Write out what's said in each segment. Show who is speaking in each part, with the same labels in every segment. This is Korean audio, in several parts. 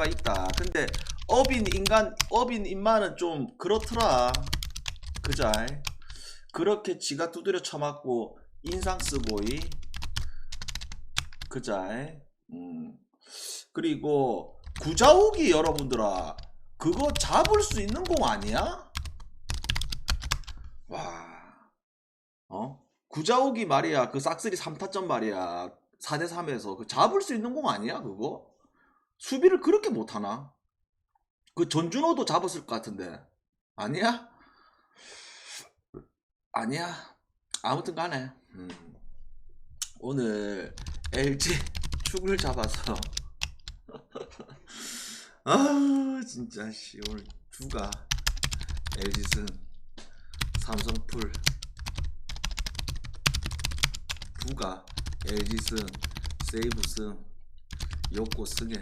Speaker 1: 수가 있다. 근데 업인 인마는 좀 그렇더라. 그자. 그렇게 지가 두드려 쳐맞고 인상 쓰보이. 그자. 그리고 구자욱이 여러분들아, 그거 잡을 수 있는 공 아니야? 와, 구자욱이 말이야, 그 싹쓸이 3타점 말이야, 4대3에서 그 잡을 수 있는 공 아니야 그거? 수비를 그렇게 못하나? 그 전준호도 잡았을 것 같은데 아니야? 아니야. 아무튼 간에 오늘 LG 축을 잡아서 아 진짜 씨 오늘 주가 LG승 삼성풀 부가 LG승 세이브승 욕고승에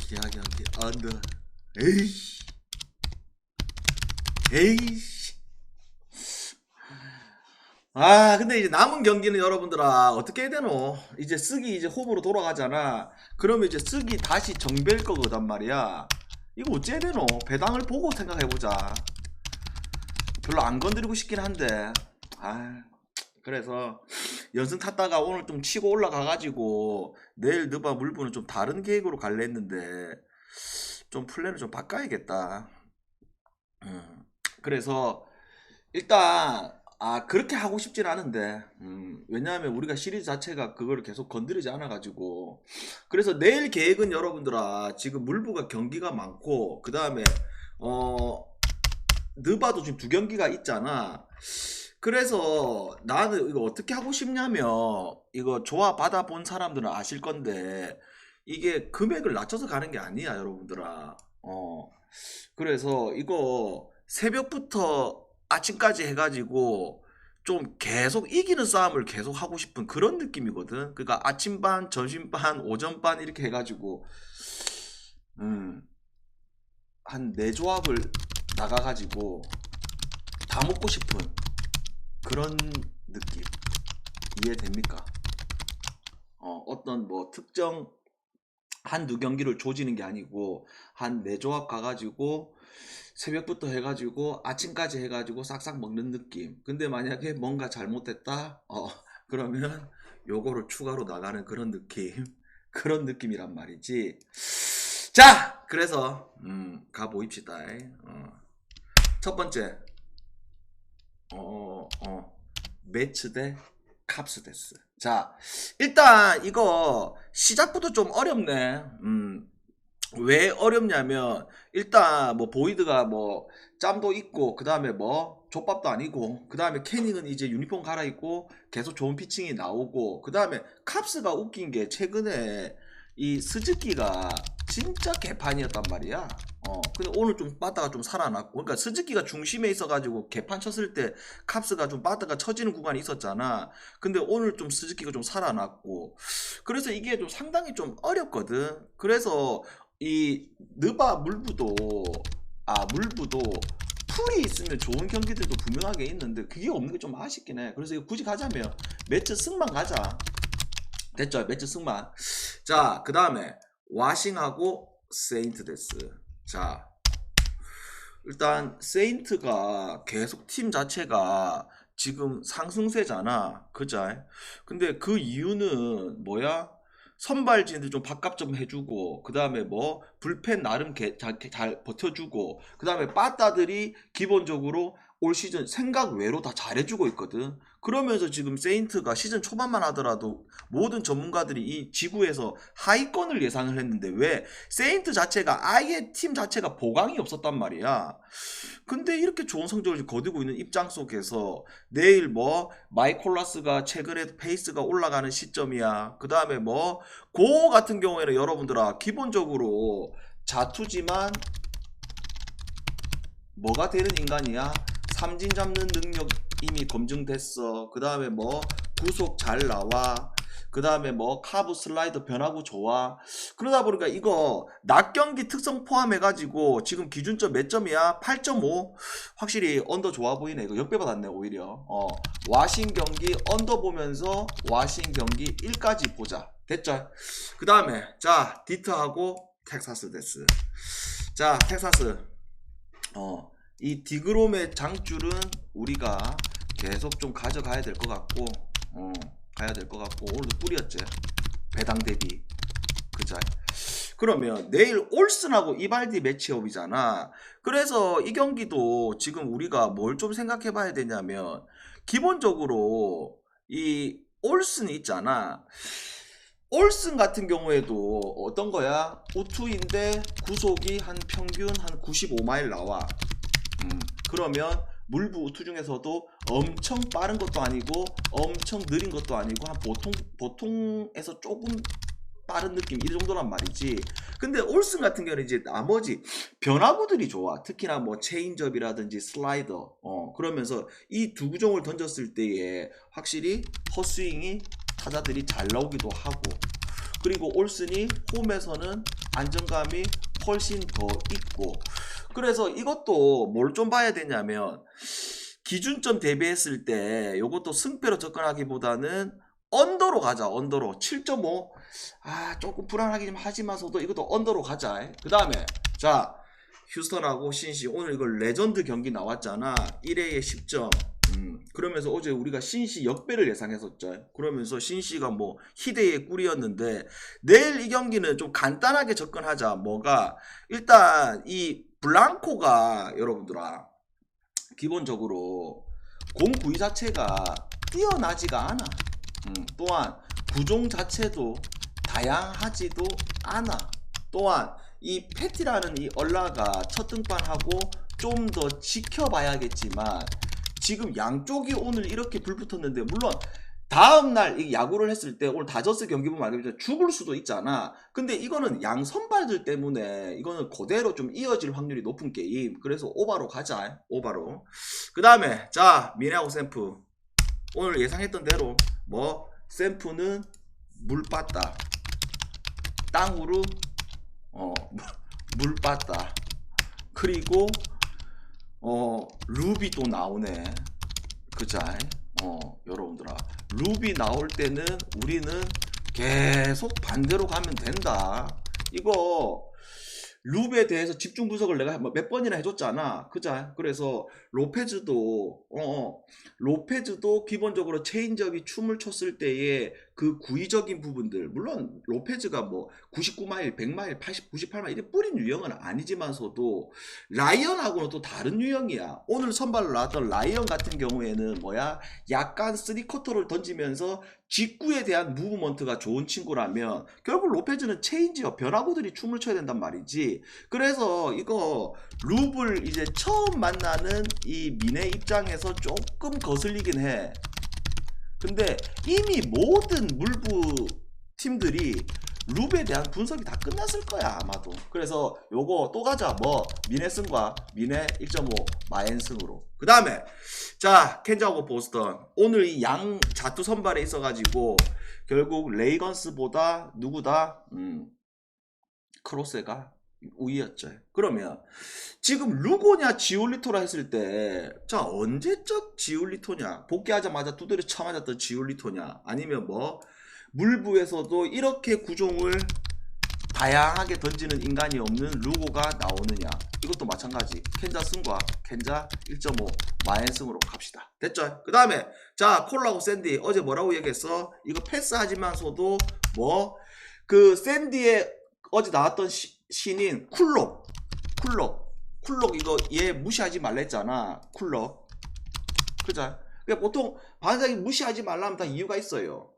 Speaker 1: 기아 경기 언더 에이씨 아 근데 이제 남은 경기는 여러분들아 어떻게 해야 되노? 이제 쓰기 이제 홈으로 돌아가잖아. 그러면 이제 쓰기 다시 정배일 거거단 말이야. 이거 어찌해야 되노? 배당을 보고 생각해보자. 별로 안 건드리고 싶긴 한데 그래서 연승 탔다가 오늘 좀 치고 올라가가지고 내일 느바 물부는 좀 다른 계획으로 갈래 했는데 좀 플랜을 좀 바꿔야겠다. 그래서 일단 그렇게 하고 싶진 않은데 왜냐하면 우리가 시리즈 자체가 그거를 계속 건드리지 않아 가지고. 그래서 내일 계획은 여러분들아, 지금 물부가 경기가 많고 그 다음에 느바도 지금 2경기가 있잖아. 그래서 나는 이거 어떻게 하고 싶냐면, 이거 조화 받아본 사람들은 아실 건데 이게 금액을 낮춰서 가는 게 아니야 여러분들아. 그래서 이거 새벽부터 아침까지 해가지고 좀 계속 이기는 싸움을 계속 하고 싶은 그런 느낌이거든. 그러니까 아침반, 점심반, 오전반 이렇게 해가지고 한 4조합을 나가가지고 다 먹고 싶은 그런 느낌. 이해됩니까? 어떤 뭐 특정 한두 경기를 조지는 게 아니고 한 4조합 가가지고 새벽부터 해가지고 아침까지 해가지고 싹싹 먹는 느낌. 근데 만약에 뭔가 잘못됐다 그러면 요거를 추가로 나가는 그런 느낌. 그런 느낌이란 말이지. 자 그래서 가보입시다. 첫 번째 매츠 대 캅스 데스. 자 일단 이거 시작부터 좀 어렵네. 왜 어렵냐면 일단 뭐 보이드가 뭐 짬도 있고 그 다음에 뭐 족밥도 아니고 그 다음에 캐닝은 이제 유니폼 갈아입고 계속 좋은 피칭이 나오고 그 다음에 캅스가 웃긴 게 최근에 이 스즈키가 진짜 개판이었단 말이야. 근데 오늘 좀 바다가 좀 살아났고, 그러니까 스즈키가 중심에 있어가지고 개판 쳤을 때 캅스가 좀 바다가 처지는 구간이 있었잖아. 근데 오늘 좀 스즈키가 좀 살아났고, 그래서 이게 좀 상당히 좀 어렵거든. 그래서 이 느바 물부도 풀이 있으면 좋은 경기들도 분명하게 있는데 그게 없는 게 좀 아쉽긴 해. 그래서 이거 굳이 가자면 매치 승만 가자. 됐죠? 매치 승만. 자 그 다음에 와싱하고 세인트 데스. 자 일단 세인트가 계속 팀 자체가 지금 상승세잖아. 그자? 근데 그 이유는 뭐야? 선발진들 좀 바값 좀 해주고 그 다음에 뭐 불펜 나름 잘 버텨주고 그 다음에 빠따들이 기본적으로 올 시즌 생각 외로 다 잘해주고 있거든. 그러면서 지금 세인트가 시즌 초반만 하더라도 모든 전문가들이 이 지구에서 하위권을 예상을 했는데 왜 세인트 자체가 아예 팀 자체가 보강이 없었단 말이야. 근데 이렇게 좋은 성적을 거두고 있는 입장 속에서 내일 뭐 마이콜라스가 최근에 페이스가 올라가는 시점이야. 그 다음에 뭐 고 같은 경우에는 여러분들아 기본적으로 자투지만 뭐가 되는 인간이야? 삼진 잡는 능력 이미 검증됐어. 그 다음에 뭐 구속 잘 나와. 그 다음에 뭐 카브 슬라이더 변하고 좋아. 그러다 보니까 이거 낮 경기 특성 포함해가지고 지금 기준점 몇 점이야? 8.5. 확실히 언더 좋아 보이네. 이거 역배받았네 오히려. 와싱 경기 언더 보면서 와싱 경기 1까지 보자. 됐죠? 그 다음에 자 디트하고 텍사스 데스. 자, 텍사스. 이 디그롬의 장줄은 우리가 계속 좀 가져가야 될 것 같고, 가야 될 것 같고, 오늘도 뿌렸지. 배당 대비. 그자. 그러면 내일 올슨하고 이발디 매치업이잖아. 그래서 이 경기도 지금 우리가 뭘 좀 생각해 봐야 되냐면, 기본적으로 이 올슨 있잖아. 올슨 같은 경우에도 어떤 거야? 우투인데 구속이 한 평균 한 95마일 나와. 그러면 물부 우투 중에서도 엄청 빠른 것도 아니고 엄청 느린 것도 아니고 한 보통에서 조금 빠른 느낌 이 정도란 말이지. 근데 올슨 같은 경우는 이제 나머지 변화구들이 좋아. 특히나 뭐 체인지업이라든지 슬라이더. 그러면서 이 두 구종을 던졌을 때에 확실히 헛스윙이 타자들이 잘 나오기도 하고, 그리고 올슨이 홈에서는 안정감이 훨씬 더 있고, 그래서 이것도 뭘 좀 봐야 되냐면 기준점 대비했을 때 이것도 승패로 접근하기보다는 언더로 가자. 언더로 7.5. 조금 불안하긴 좀 하지만서도 이것도 언더로 가자. 그 다음에 자, 휴스턴하고 신시 오늘 이거 레전드 경기 나왔잖아. 1회에 10점. 그러면서 어제 우리가 신시 역배를 예상했었죠. 그러면서 신시가 뭐 희대의 꿀이었는데, 내일 이 경기는 좀 간단하게 접근하자. 뭐가 일단 이 블랑코가 여러분들아 기본적으로 공 구위 자체가 뛰어나지가 않아. 또한 구종 자체도 다양하지도 않아. 또한 이 패티라는 이 얼라가 첫 등판하고 좀 더 지켜봐야겠지만, 지금 양쪽이 오늘 이렇게 불붙었는데, 물론 다음날 이 야구를 했을 때 오늘 다저스 경기 보면 알겠지만 죽을 수도 있잖아. 근데 이거는 양 선발들 때문에 이거는 그대로 좀 이어질 확률이 높은 게임. 그래서 오바로 가자. 오바로. 그 다음에 자, 미네하고 샘프. 오늘 예상했던 대로 뭐 샘프는 물 빠따, 땅으로 물 빠따. 그리고 루비 또 나오네. 그자. 여러분들아, 루비 나올 때는 우리는 계속 반대로 가면 된다. 이거 루비에 대해서 집중 분석을 내가 몇 번이나 해줬잖아. 그자. 그래서 로페즈도 기본적으로 체인지업이 춤을 췄을 때의 그 구위적인 부분들, 물론 로페즈가 뭐 99마일, 100마일, 80, 98마일 이렇게 뿌린 유형은 아니지만서도 라이언하고는 또 다른 유형이야. 오늘 선발로 나왔던 라이언 같은 경우에는 뭐야? 약간 3쿼터를 던지면서 직구에 대한 무브먼트가 좋은 친구라면, 결국 로페즈는 체인지업 변화구들이 춤을 춰야 된단 말이지. 그래서 이거 룹을 이제 처음 만나는 이 미네 입장에서 조금 거슬리긴 해. 근데 이미 모든 물부 팀들이 룹에 대한 분석이 다 끝났을 거야 아마도. 그래서 요거 또 가자. 뭐 미네승과 미네 1.5 마엔승으로. 그 다음에 자, 켄자하고 보스턴. 오늘 이 양 자투 선발에 있어가지고 결국 레이건스보다 누구다? 크로세가 우위였죠. 그러면 지금 루고냐 지올리토라 했을 때, 자, 언제적 지올리토냐? 복귀하자마자 두드려 쳐맞았던 지올리토냐? 아니면 뭐 물부에서도 이렇게 구종을 다양하게 던지는 인간이 없는 루고가 나오느냐? 이것도 마찬가지. 켄자 승과 켄자 1.5 마엔승으로 갑시다. 됐죠? 그 다음에 자, 콜라고 샌디. 어제 뭐라고 얘기했어? 이거 패스하지만서도 뭐 그 샌디의 어제 나왔던 신인 쿨록 이거 얘 무시하지 말랬잖아. 쿨록. 그죠? 그러니까 보통 반장이 무시하지 말라면 다 이유가 있어요.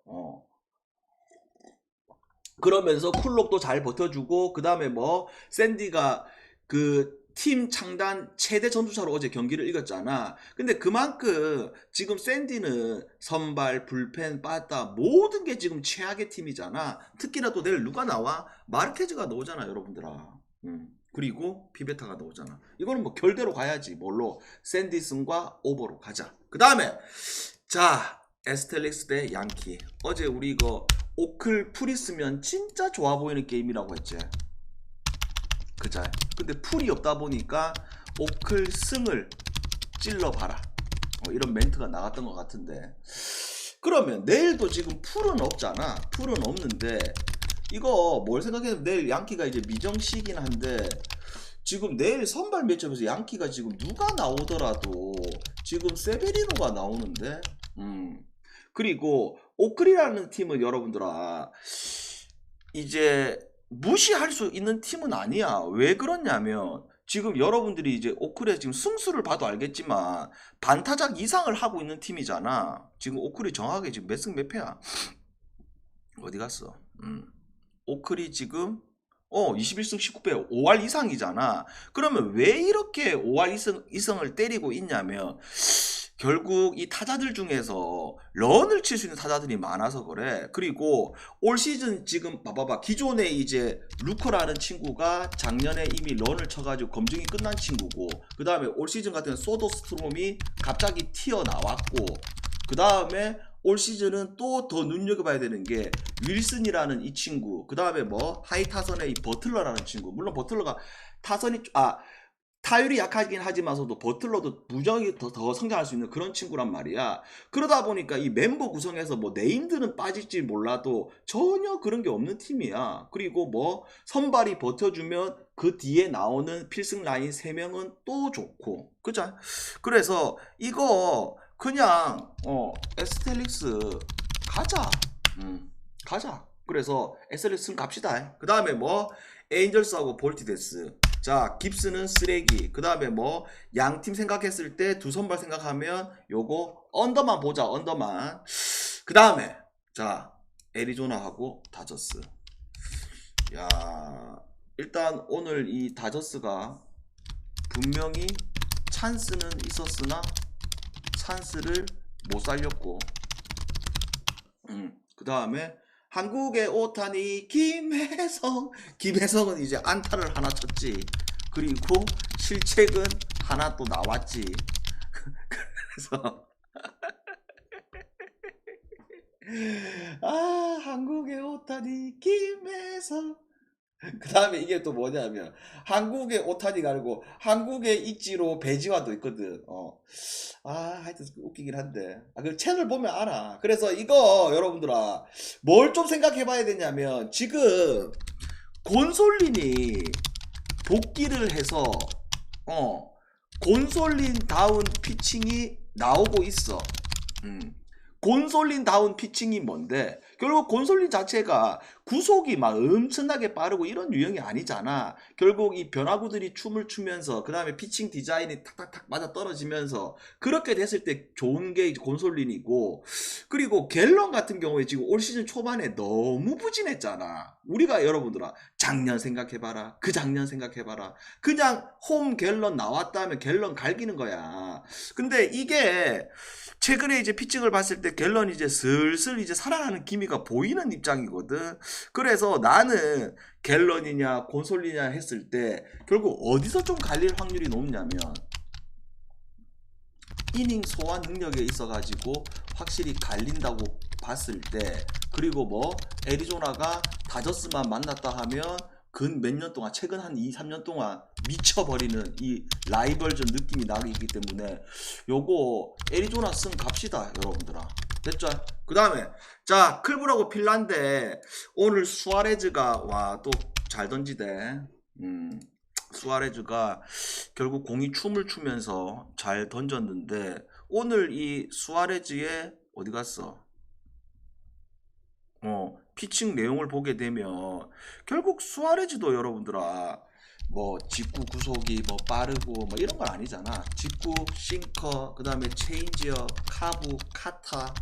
Speaker 1: 그러면서 쿨록도 잘 버텨주고, 그 다음에 뭐 샌디가 그 팀 창단 최대 전투차로 어제 경기를 이겼잖아. 근데 그만큼 지금 샌디는 선발, 불펜, 빠따 모든 게 지금 최악의 팀이잖아. 특히나 또 내일 누가 나와? 마르케즈가 나오잖아 여러분들아. 그리고 피베타가 나오잖아. 이거는 뭐 결대로 가야지. 뭘로? 샌디슨과 오버로 가자. 그 다음에 자, 에스텔릭스 대 양키. 어제 우리 이거 오클 풀 있으면 진짜 좋아 보이는 게임이라고 했지. 그자. 근데 풀이 없다 보니까 오클 승을 찔러봐라. 이런 멘트가 나갔던 것 같은데, 그러면 내일도 지금 풀은 없잖아. 풀은 없는데 이거 뭘 생각해? 내일 양키가 이제 미정시긴 한데 지금 내일 선발 매치업에서 양키가 지금 누가 나오더라도 지금 세베리노가 나오는데 그리고 오크리라는 팀은 여러분들아 이제 무시할 수 있는 팀은 아니야. 왜 그러냐면 지금 여러분들이 이제 오크리에 지금 승수를 봐도 알겠지만 반타작 이상을 하고 있는 팀이잖아. 지금 오크리 정확하게 지금 몇 승 몇 패야? 어디 갔어? 오크리 지금 21승 19패 5할 이상이잖아. 그러면 왜 이렇게 5할 이승을 때리고 있냐면 결국 이 타자들 중에서 런을 칠 수 있는 타자들이 많아서 그래. 그리고 올 시즌 지금 봐봐봐. 기존에 이제 루커라는 친구가 작년에 이미 런을 쳐가지고 검증이 끝난 친구고, 그 다음에 올 시즌 같은 소더스트롬이 갑자기 튀어나왔고, 그 다음에 올 시즌은 또 더 눈여겨봐야 되는 게 윌슨이라는 이 친구, 그 다음에 뭐 하이 타선의 이 버틀러라는 친구. 물론 버틀러가 타율이 약하긴 하지만서도 버틀러도 무정이 더 성장할 수 있는 그런 친구란 말이야. 그러다 보니까 이 멤버 구성에서 뭐 네임들은 빠질지 몰라도 전혀 그런 게 없는 팀이야. 그리고 뭐 선발이 버텨주면 그 뒤에 나오는 필승 라인 3명은 또 좋고, 그죠? 그래서 이거 그냥 에스텔릭스 가자. 가자. 그래서 에스텔릭스 갑시다. 그 다음에 뭐 에인절스하고 볼티데스. 자, 깁스는 쓰레기. 그 다음에 뭐 양팀 생각했을 때 두 선발 생각하면 요거 언더만 보자. 언더만. 그 다음에 자, 애리조나하고 다저스. 야, 일단 오늘 이 다저스가 분명히 찬스는 있었으나 찬스를 못 살렸고, 그 다음에 한국의 오타니 김혜성은 이제 안타를 하나 쳤지. 그리고 실책은 하나 또 나왔지. 그래서 한국의 오타니 김혜성. 그 다음에 이게 또 뭐냐면 한국의 오타니가 아니고 한국의 이치로 배지와도 있거든. 하여튼 웃기긴 한데 그 채널 보면 알아. 그래서 이거 여러분들아 뭘 좀 생각해 봐야 되냐면 지금 곤솔린이 복귀를 해서 곤솔린 다운 피칭이 나오고 있어. 곤솔린 다운 피칭이 뭔데? 결국 곤솔린 자체가 구속이 막 엄청나게 빠르고 이런 유형이 아니잖아. 결국 이 변화구들이 춤을 추면서 그 다음에 피칭 디자인이 탁탁탁 맞아 떨어지면서 그렇게 됐을 때 좋은 게 곤솔린이고, 그리고 갤런 같은 경우에 지금 올 시즌 초반에 너무 부진했잖아. 우리가 여러분들아 작년 생각해봐라. 그 작년 생각해봐라. 그냥 홈 갤런 나왔다 하면 갤런 갈기는 거야. 근데 이게 최근에 이제 피칭을 봤을 때 갤런이 이제 슬슬 이제 살아나는 기미가 보이는 입장이거든. 그래서 나는 갤런이냐 곤솔리냐 했을 때 결국 어디서 좀 갈릴 확률이 높냐면 이닝 소화 능력에 있어가지고 확실히 갈린다고 봤을 때, 그리고 뭐 애리조나가 다저스만 만났다 하면 근 몇 년 동안 최근 한 2, 3년 동안 미쳐버리는 이 라이벌전 느낌이 나기 때문에 요거 애리조나 승 갑시다 여러분들아. 됐죠? 그 다음에 자 클브라고 필란데 오늘 수아레즈가 와 또 잘 던지대. 수아레즈가 결국 공이 춤을 추면서 잘 던졌는데 오늘 이 수아레즈의 어디 갔어? 피칭 내용을 보게 되면 결국 수아레즈도 여러분들아 뭐 직구 구속이 뭐 빠르고 뭐 이런 건 아니잖아. 직구, 싱커, 그 다음에 체인지업, 카브, 카타,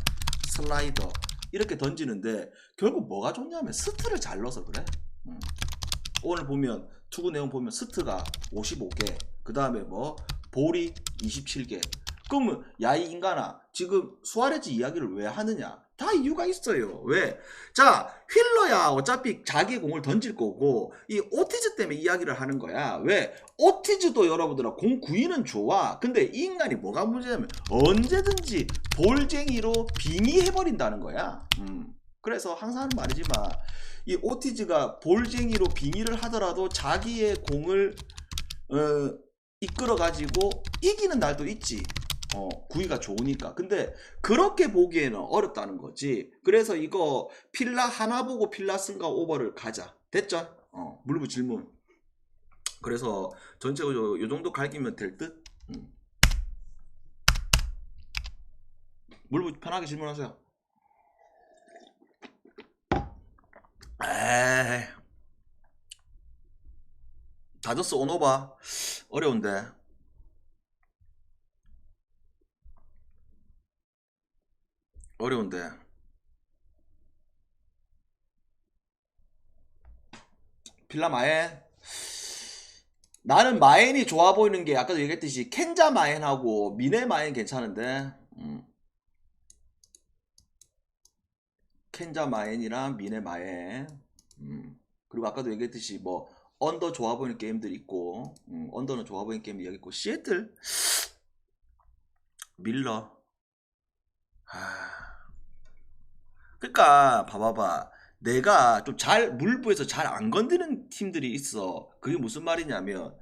Speaker 1: 슬라이더 이렇게 던지는데 결국 뭐가 좋냐면 스트를 잘 넣어서 그래. 오늘 보면 투구 내용 보면 스트가 55개, 그 다음에 뭐 볼이 27개. 그러면 야 이 인간아 지금 수아레즈 이야기를 왜 하느냐? 다 이유가 있어요. 왜? 자 휠러야 어차피 자기 공을 던질 거고 이 오티즈 때문에 이야기를 하는 거야. 왜? 오티즈도 여러분들아 공 구위는 좋아. 근데 이 인간이 뭐가 문제냐면 언제든지 볼쟁이로 빙의해버린다는 거야. 그래서 항상 하는 말이지만 이 오티즈가 볼쟁이로 빙의를 하더라도 자기의 공을 이끌어 가지고 이기는 날도 있지. 구위가 좋으니까. 근데 그렇게 보기에는 어렵다는 거지. 그래서 이거 필라 하나 보고 필라 쓴가 오버를 가자. 됐죠? 물부 질문. 그래서 전체적으로 요 정도 갈기면 될 듯? 물부 편하게 질문하세요. 에이. 다저스 온오바 어려운데. 어려운데. 필라 마엔. 나는 마엔이 좋아 보이는 게 아까도 얘기했듯이 켄자 마엔하고 미네 마엔 괜찮은데. 켄자 마엔이랑 미네 마엔. 그리고 아까도 얘기했듯이 뭐 언더 좋아 보이는 게임들 있고, 언더는 좋아 보이는 게임이 여기 있고. 시애틀 밀러. 그러니까 봐봐봐. 내가 좀 잘 물부에서 잘 안 건드는 팀들이 있어. 그게 무슨 말이냐면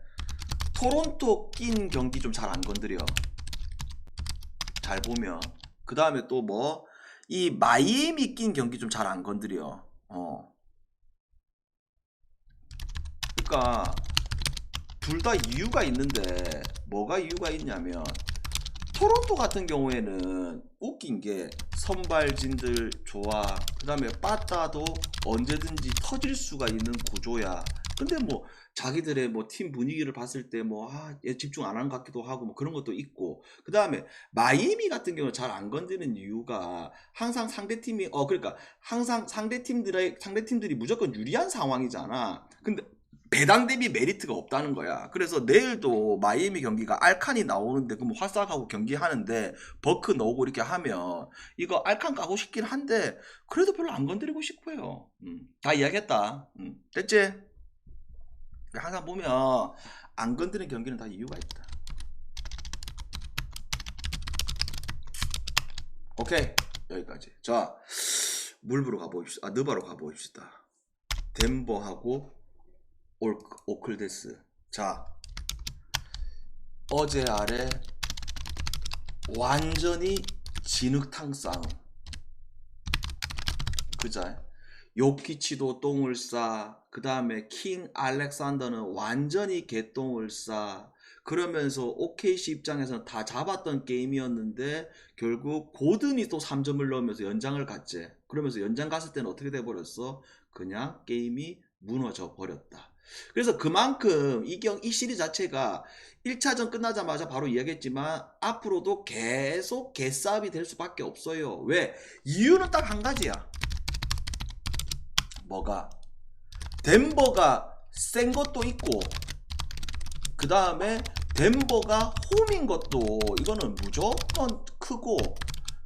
Speaker 1: 토론토 낀 경기 좀 잘 안 건드려. 잘 보면. 그 다음에 또 뭐 이 마이애미 낀 경기 좀 잘 안 건드려. 그러니까 둘 다 이유가 있는데 뭐가 이유가 있냐면 토론토 같은 경우에는 웃긴 게 선발진들 좋아. 그 다음에 빠따도 언제든지 터질 수가 있는 구조야. 근데 뭐 자기들의 뭐 팀 분위기를 봤을 때 뭐 얘 집중 안 한 것 같기도 하고 뭐 그런 것도 있고. 그 다음에 마이애미 같은 경우 잘 안 건드는 이유가 항상 상대팀이 그러니까 항상 상대팀들이 무조건 유리한 상황이잖아. 근데 배당 대비 메리트가 없다는 거야. 그래서 내일도 마이애미 경기가 알칸이 나오는데 그럼 화싹하고 경기하는데 버크 넣고 이렇게 하면 이거 알칸 가고 싶긴 한데 그래도 별로 안 건드리고 싶어요. 다 이야기했다. 됐지? 항상 보면 안 건드리는 경기는 다 이유가 있다. 오케이, 여기까지. 자, 물부로 가보십시다. 느바로 가보십시다. 덴버하고 오클데스. 자, 어제 아래 완전히 진흙탕 싸움. 그자? 요키치도 똥을 싸. 그 다음에 킹 알렉산더는 완전히 개똥을 싸. 그러면서 OKC 입장에서는 다 잡았던 게임이었는데 결국 고든이 또 3점을 넣으면서 연장을 갔지. 그러면서 연장 갔을 때는 어떻게 돼버렸어? 그냥 게임이 무너져 버렸다. 그래서 그만큼 이 시리즈 자체가 1차전 끝나자마자 바로 이야기했지만 앞으로도 계속 개싸움이 될 수밖에 없어요. 왜? 이유는 딱 한 가지야. 뭐가? 덴버가 센 것도 있고 그 다음에 덴버가 홈인 것도 이거는 무조건 크고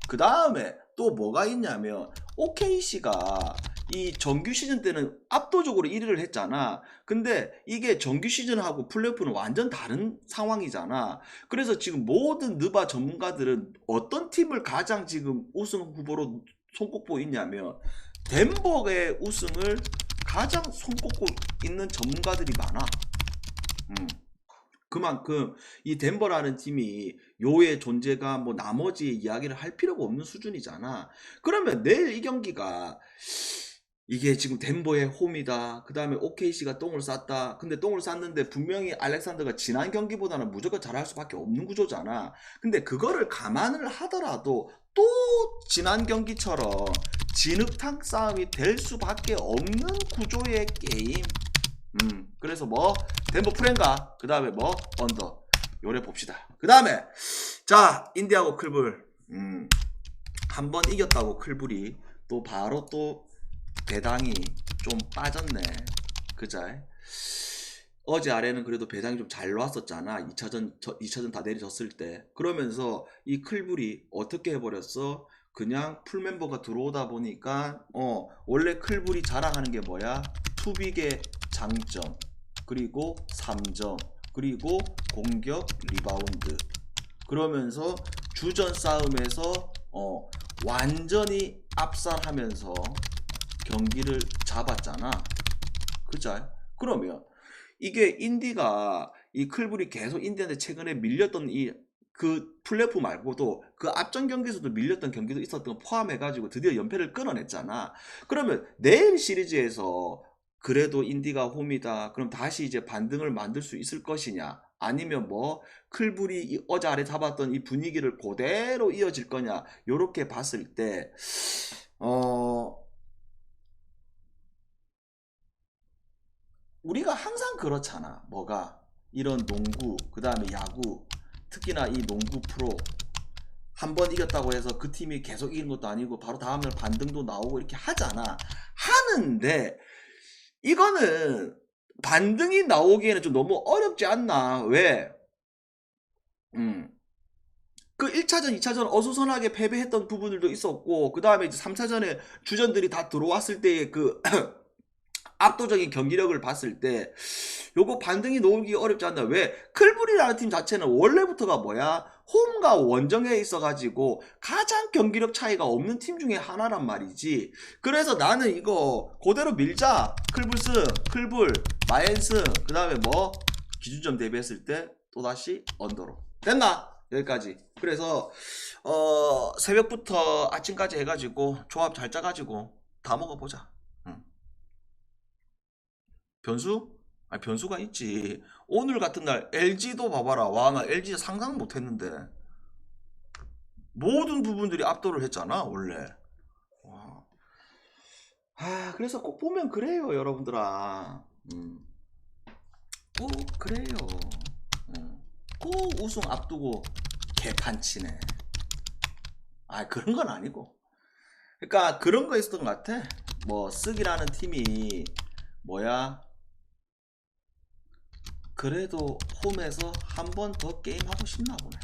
Speaker 1: 그 다음에 또 뭐가 있냐면 OKC가 이 정규 시즌 때는 압도적으로 1위를 했잖아. 근데 이게 정규 시즌하고 플레이오프는 완전 다른 상황이잖아. 그래서 지금 모든 느바 전문가들은 어떤 팀을 가장 지금 우승 후보로 손꼽고 있냐면 덴버의 우승을 가장 손꼽고 있는 전문가들이 많아. 그만큼 이 덴버라는 팀이 요의 존재가 뭐 나머지 이야기를 할 필요가 없는 수준이잖아. 그러면 내일 이 경기가 이게 지금 덴버의 홈이다. 그 다음에 OKC가 똥을 쌌다. 근데 똥을 쌌는데 분명히 알렉산더가 지난 경기보다는 무조건 잘할 수밖에 없는 구조잖아. 근데 그거를 감안을 하더라도 또 지난 경기처럼 진흙탕 싸움이 될 수밖에 없는 구조의 게임. 그래서 뭐 덴버 프렌가 그 다음에 뭐 언더 요래 봅시다. 그 다음에 자 인디하고 클불 한 번 이겼다고 클불이 또 바로 또 배당이 좀 빠졌네. 그자? 어제 아래는 그래도 배당이 좀 잘 나왔었잖아. 2차전 다 내려졌을 때. 그러면서 이 클불이 어떻게 해버렸어? 그냥 풀멤버가 들어오다 보니까 원래 클불이 자랑하는 게 뭐야? 투빅의 장점 그리고 3점 그리고 공격 리바운드 그러면서 주전 싸움에서 완전히 압살하면서 경기를 잡았잖아. 그죠? 그러면 이게 인디가 이 클불이 계속 인디한테 최근에 밀렸던 이 그 플레이오프 말고도 그 앞전 경기에서도 밀렸던 경기도 있었던 거 포함해가지고 드디어 연패를 끊어냈잖아. 그러면 내일 시리즈에서 그래도 인디가 홈이다. 그럼 다시 이제 반등을 만들 수 있을 것이냐? 아니면 뭐 클불이 어제 아래 잡았던 이 분위기를 그대로 이어질 거냐? 요렇게 봤을 때 우리가 항상 그렇잖아. 뭐가 이런 농구, 그 다음에 야구, 특히나 이 농구 프로 한 번 이겼다고 해서 그 팀이 계속 이기는 것도 아니고 바로 다음날 반등도 나오고 이렇게 하잖아. 하는데 이거는 반등이 나오기에는 좀 너무 어렵지 않나? 왜? 그 1차전, 2차전 어수선하게 패배했던 부분들도 있었고, 그 다음에 이제 3차전에 주전들이 다 들어왔을 때의 그 압도적인 경기력을 봤을 때 요거 반등이 나오기 어렵지 않나. 왜? 클불이라는 팀 자체는 원래부터가 뭐야? 홈과 원정에 있어가지고 가장 경기력 차이가 없는 팀 중에 하나란 말이지. 그래서 나는 이거 그대로 밀자. 클불승, 클불, 마엔승, 그 다음에 뭐 기준점 대비했을 때 또다시 언더로. 됐나? 여기까지. 그래서 새벽부터 아침까지 해가지고 조합 잘 짜가지고 다 먹어보자. 변수? 아니 변수가 있지. 오늘 같은 날 LG도 봐봐라. 와, 나 LG 상상 못했는데 모든 부분들이 압도를 했잖아 원래. 와. 그래서 꼭 보면 그래요 여러분들아. 꼭 그래요. 꼭 우승 앞두고 개판치네. 그런 건 아니고. 그러니까 그런 거 있었던 것 같아. 뭐 쓱이라는 팀이 뭐야, 그래도 홈에서 한 번 더 게임하고 싶나 보네.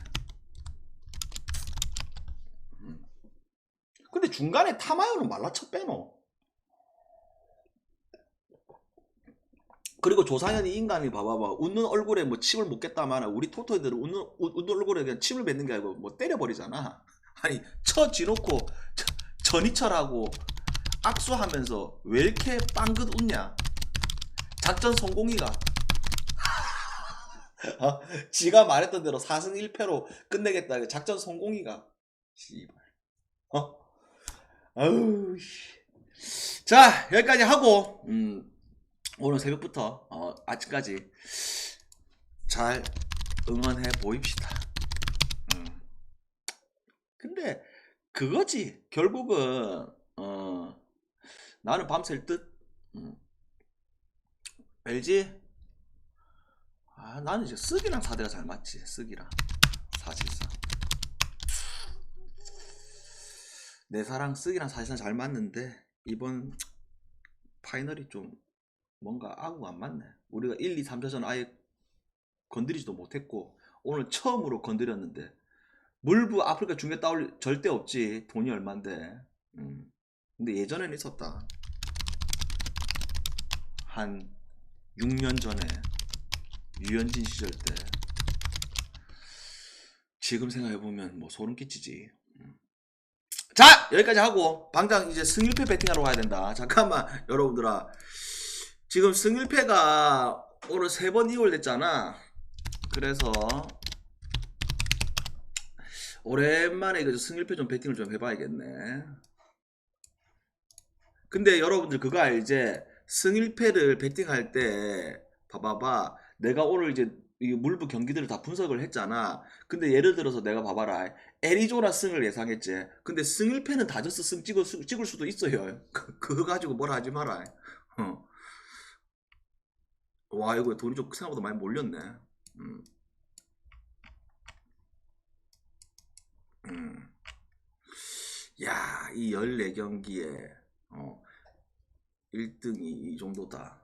Speaker 1: 근데 중간에 타마요는 말라쳐 빼노. 그리고 조상현이 인간이 봐봐봐. 웃는 얼굴에 뭐 침을 묻겠다마나 우리 토토이들은 웃는 얼굴에 그냥 침을 뱉는 게 아니고 뭐 때려버리잖아. 아니 쳐쥐놓고 전이철하고 악수하면서 왜 이렇게 빵긋 웃냐. 작전 성공이가 지가 말했던 대로 4승 1패로 끝내겠다. 작전 성공이가 씨발. 아우. 자 여기까지 하고 오늘 새벽부터 아침까지 잘 응원해 보입시다. 근데 그거지 결국은 나는 밤샐 듯. LG 나는 이제 쓱이랑 사대가 잘 맞지. 쓱이랑 사실상 내 사랑 쓱이랑 사실상 잘 맞는데 이번 파이널이 좀 뭔가 아구가 안 맞네. 우리가 1, 2, 3차전 아예 건드리지도 못했고 오늘 처음으로 건드렸는데 물부 아프리카 중계 따올 절대 없지. 돈이 얼만데. 근데 예전에는 있었다. 한 6년 전에 유현진 시절 때. 지금 생각해보면 뭐 소름 끼치지. 자 여기까지 하고 당장 이제 승일패 배팅하러 가야 된다. 잠깐만 여러분들아, 지금 승일패가 오늘 3번 이월됐잖아. 그래서 오랜만에 이거 승일패 좀 배팅을 좀 해봐야겠네. 근데 여러분들 그거 알지? 승일패를 배팅할 때 봐봐봐. 내가 오늘 이제 이 물부 경기들을 다 분석을 했잖아. 근데 예를 들어서 내가 봐봐라. 애리조나 승을 예상했지. 근데 승일패는 다저스 승 찍을 수도 있어요. 그거 가지고 뭐라 하지 마라. 와 이거 돈이 좀 생각보다 많이 몰렸네. 야, 이 14경기에 1등이 이 정도다.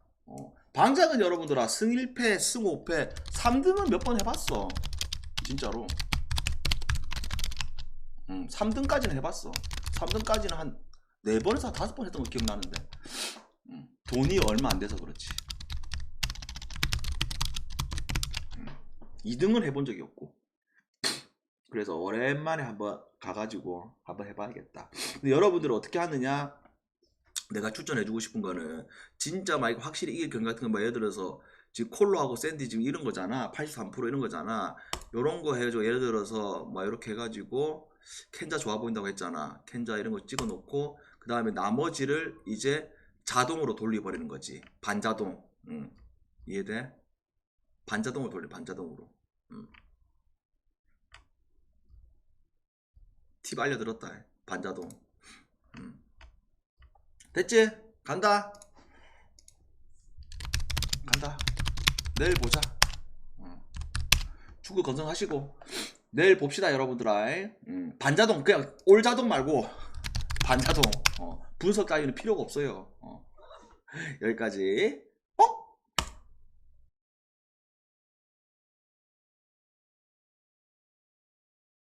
Speaker 1: 방장은 여러분들아 승 1패, 승 5패, 3등은 몇 번 해봤어. 진짜로. 3등까지는 해봤어. 3등까지는 한 4번에서 5번 했던 거 기억나는데 돈이 얼마 안 돼서 그렇지. 2등은 해본 적이 없고. 그래서 오랜만에 한번 가가지고 한번 해봐야겠다. 근데 여러분들은 어떻게 하느냐? 내가 추천해주고 싶은 거는 진짜 막 확실히 이길 경기 같은 거 뭐 예를 들어서 지금 콜로하고 샌디 지금 이런 거잖아. 83% 이런 거잖아. 요런 거 해줘. 예를 들어서 뭐 이렇게 해가지고 캔자 좋아 보인다고 했잖아. 캔자 이런 거 찍어 놓고 그 다음에 나머지를 이제 자동으로 돌려버리는 거지. 반자동. 이해돼? 반자동으로 돌려. 반자동으로. 팁 알려드렸다. 반자동. 됐지? 간다. 간다. 내일 보자. 축구 건성하시고 내일 봅시다 여러분들아. 반자동 그냥 올자동 말고 반자동. 분석 따위는 필요가 없어요. 여기까지.